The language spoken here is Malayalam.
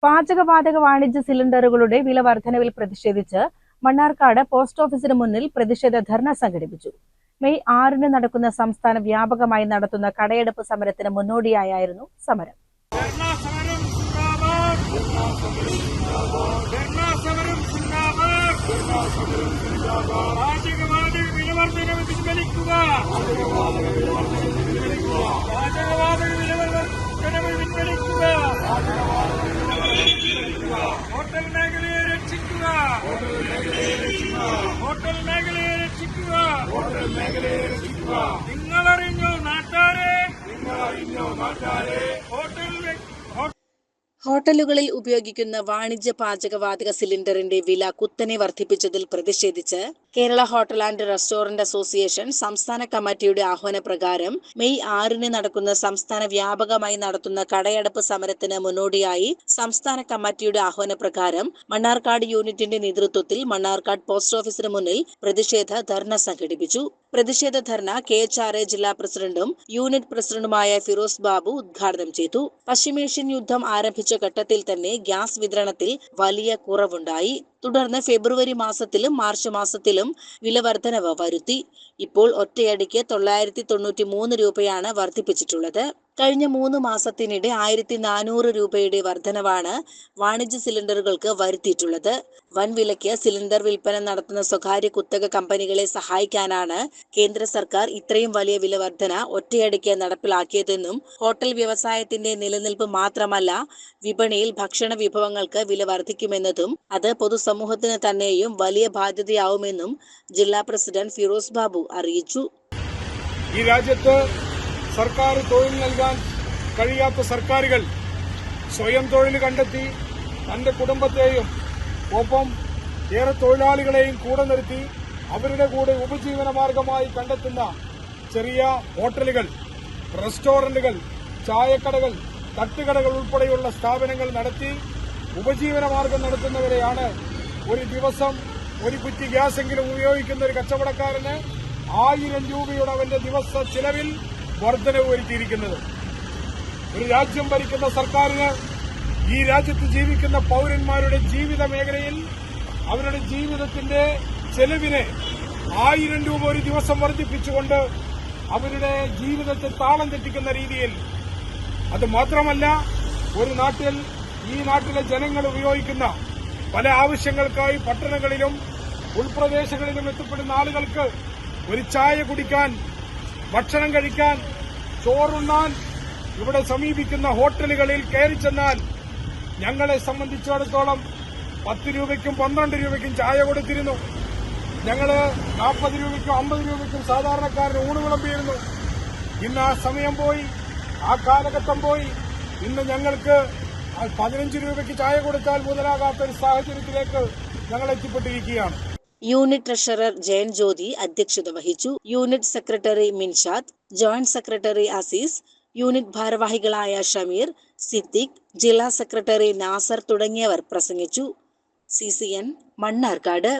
പാചകവാതക വാണിജ്യ സിലിണ്ടറുകളുടെ വില വർധനവിൽ പ്രതിഷേധിച്ച് മണ്ണാർക്കാട് പോസ്റ്റ് ഓഫീസിന് മുന്നിൽ പ്രതിഷേധ ധർണ സംഘടിപ്പിച്ചു. മെയ് 6-ന് നടക്കുന്ന സംസ്ഥാന വ്യാപകമായി നടത്തുന്ന കടയടപ്പ് സമരത്തിന് മുന്നോടിയായിരുന്നു സമരം. ഹോട്ടൽ മേഖലയെ രക്ഷിക്കുക. നിങ്ങളറിഞ്ഞോ നാട്ടാരെ, ഹോട്ടലുകളിൽ ഉപയോഗിക്കുന്ന വാണിജ്യ പാചകവാതക സിലിണ്ടറിന്റെ വില കുത്തനെ വർദ്ധിപ്പിച്ചതിൽ പ്രതിഷേധിച്ച് Kerala hotel and restaurant association സംസ്ഥാന കമ്മിറ്റിയുടെ ആഹ്വാനപ്രകാരം മെയ് 6-ന് നടക്കുന്ന സംസ്ഥാന വ്യാപകമായി നടത്തുന്ന കടയടപ്പ് സമരത്തിന് മുന്നോടിയായി സംസ്ഥാന കമ്മിറ്റിയുടെ ആഹ്വാനപ്രകാരം മണ്ണാർക്കാട് യൂണിറ്റിന്റെ നേതൃത്വത്തിൽ മണ്ണാർക്കാട് പോസ്റ്റ് ഓഫീസിന് മുന്നിൽ പ്രതിഷേധ ധർണ സംഘടിപ്പിച്ചു. പ്രതിഷേധ ധർണ KHRA ജില്ലാ പ്രസിഡന്റും യൂണിറ്റ് പ്രസിഡന്റുമായ ഫിറോസ് ബാബു ഉദ്ഘാടനം ചെയ്തു. പശ്ചിമേഷ്യൻ യുദ്ധം ആരംഭിച്ച ഘട്ടത്തിൽ തന്നെ ഗ്യാസ് വിതരണത്തിൽ വലിയ കുറവുണ്ടായി. തുടർന്ന് ഫെബ്രുവരി മാസത്തിലും മാർച്ച് മാസത്തിലും വില വർധനവ് വരുത്തി. ഇപ്പോൾ ഒറ്റയടിക്ക് 993 രൂപയാണ് വർദ്ധിപ്പിച്ചിട്ടുള്ളത്. കഴിഞ്ഞ 3 മാസത്തിനിടെ 1400 രൂപയുടെ വർധനവാണ് വാണിജ്യ സിലിണ്ടറുകൾക്ക് വരുത്തിയിട്ടുള്ളത്. വൻവിലയ്ക്ക് സിലിണ്ടർ വിൽപ്പന നടത്തുന്ന സ്വകാര്യ കുത്തക കമ്പനികളെ സഹായിക്കാനാണ് കേന്ദ്ര സർക്കാർ ഇത്രയും വലിയ വില വർധന ഒറ്റയടിക്ക് നടപ്പിലാക്കിയതെന്നും ഹോട്ടൽ വ്യവസായത്തിന്റെ നിലനിൽപ്പ് മാത്രമല്ല വിപണിയിൽ ഭക്ഷണ വിഭവങ്ങൾക്ക് വില വർദ്ധിക്കുമെന്നതും അത് പൊതുസമൂഹത്തിന് തന്നെയും വലിയ ബാധ്യതയാവുമെന്നും ജില്ലാ പ്രസിഡന്റ് ഫിറോസ് ബാബു അറിയിച്ചു. ഈ രാജ്യത്ത് സർക്കാർ തൊഴിൽ നൽകാൻ കഴിയാത്ത സർക്കാരുകൾ സ്വയം തൊഴിൽ കണ്ടെത്തി തന്റെ കുടുംബത്തെയും ഒപ്പം ഏറെ തൊഴിലാളികളെയും കൂടെ നിർത്തി അവരുടെ കൂടെ ഉപജീവന മാർഗമായി കണ്ടെത്തുന്ന ചെറിയ ഹോട്ടലുകൾ, റെസ്റ്റോറന്റുകൾ, ചായക്കടകൾ, തട്ടുകടകൾ ഉൾപ്പെടെയുള്ള സ്ഥാപനങ്ങൾ നടത്തി ഉപജീവന മാർഗം നടത്തുന്നവരെയാണ് ഒരു ദിവസം ഒരു കുറ്റി ഗ്യാസെങ്കിലും ഉപയോഗിക്കുന്ന ഒരു കച്ചവടക്കാരന് 1000 രൂപയുടെ അവന്റെ ദിവസ ചിലവിൽ വർധനവ് വരുത്തിയിരിക്കുന്നത്. ഒരു രാജ്യം ഭരിക്കുന്ന സർക്കാരിന് ഈ രാജ്യത്ത് ജീവിക്കുന്ന പൌരന്മാരുടെ ജീവിത മേഖലയിൽ അവരുടെ ജീവിതത്തിന്റെ ചെലവിനെ 1000 രൂപ ഒരു ദിവസം വർദ്ധിപ്പിച്ചുകൊണ്ട് അവരുടെ ജീവിതത്തെ താളം തെറ്റിക്കുന്ന രീതിയിൽ, അത് മാത്രമല്ല ഈ നാട്ടിലെ ജനങ്ങൾ ഉപയോഗിക്കുന്ന പല ആവശ്യങ്ങൾക്കായി പട്ടണങ്ങളിലും ഉൾപ്രദേശങ്ങളിലും എത്തപ്പെടുന്ന ആളുകൾക്ക് ഒരു ചായ കുടിക്കാൻ, ഭക്ഷണം കഴിക്കാൻ, ചോറുണ്ണാൻ ഇവിടെ സമീപിക്കുന്ന ഹോട്ടലുകളിൽ കയറി ചെന്നാൽ ഞങ്ങളെ സംബന്ധിച്ചിടത്തോളം 10 രൂപയ്ക്കും 12 രൂപയ്ക്കും ചായ കൊടുത്തിരുന്നു. ഞങ്ങൾ 40 രൂപയ്ക്കും 50 രൂപയ്ക്കും സാധാരണക്കാരന് ഊണ് വിളമ്പിയിരുന്നു. ഇന്ന് ആ സമയം പോയി, ആ കാലഘട്ടം പോയി. ഇന്ന് ഞങ്ങൾക്ക് 15 രൂപയ്ക്ക് ചായ കൊടുത്താൽ മുതലാകാത്ത ഒരു സാഹചര്യത്തിലേക്ക് ഞങ്ങൾ എത്തിപ്പെട്ടിരിക്കുകയാണ്. യൂണിറ്റ് ട്രഷറർ ജയൻ ജ്യോതി അധ്യക്ഷത വഹിച്ചു. Unit secretary Minshad, joint secretary Azeez, unit ഭാരവാഹികളായ ഷമീർ, സിദ്ദിഖ്, ജില്ലാ സെക്രട്ടറി നാസർ തുടങ്ങിയവർ പ്രസംഗിച്ചു. CCN മണ്ണാർക്കാട്.